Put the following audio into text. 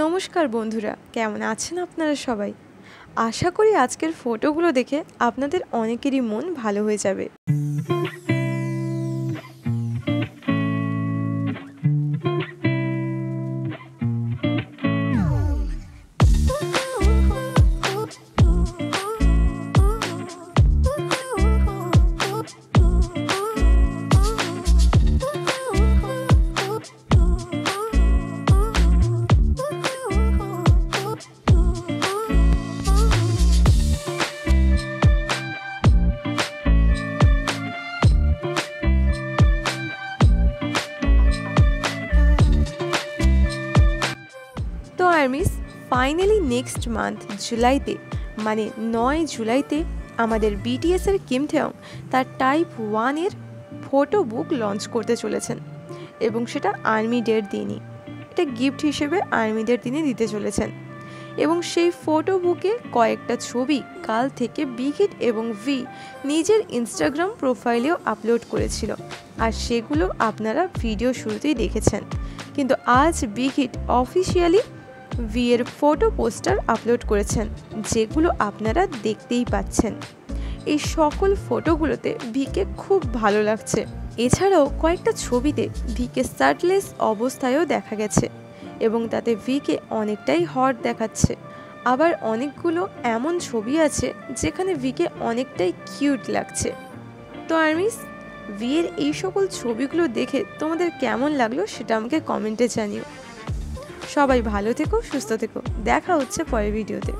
নমস্কার বন্ধুরা, কেমন আছেন আপনারা সবাই? আশা করি আজকের ফটোগুলো দেখে আপনাদের অনেকেরই মন ভালো হয়ে যাবে। তো আর্মিস ফাইনালি নেক্সট মান্থ জুলাইতে মানে 9 জুলাইতে আমাদের বিটিএসের কিম থেয়ং তার টাইপ 1 এর ফটো বুক লঞ্চ করতে চলেছেন এবং সেটা আর্মি ডের দিনই। এটা গিফট হিসেবে আর্মিদের দিনে দিতে চলেছেন এবং সেই ফটো বুকে কয়েকটা ছবি কাল থেকে বিগ হিট এবং ভি নিজের ইনস্টাগ্রাম প্রোফাইলেও আপলোড করেছিল, আর সেগুলো আপনারা ভিডিও শুরুতেই দেখেছেন। কিন্তু আজ বিগ হিট অফিসিয়ালি ভি এর ফটো পোস্টার আপলোড করেছেন, যেগুলো আপনারা দেখতেই পাচ্ছেন। এই সকল ফটোগুলোতে ভিকে খুব ভালো লাগছে। এছাড়াও কয়েকটা ছবিতে ভিকে শার্টলেস অবস্থায়ও দেখা গেছে এবং তাতে ভিকে অনেকটাই হট দেখাচ্ছে। আবার অনেকগুলো এমন ছবি আছে যেখানে ভিকে অনেকটাই কিউট লাগছে। তো আর্মিস, ভি এর এই সকল ছবিগুলো দেখে তোমাদের কেমন লাগলো সেটা আমাকে কমেন্টে জানিও। সবাই ভালো থেকো, সুস্থ থেকো। দেখা হচ্ছে পরের ভিডিওতে।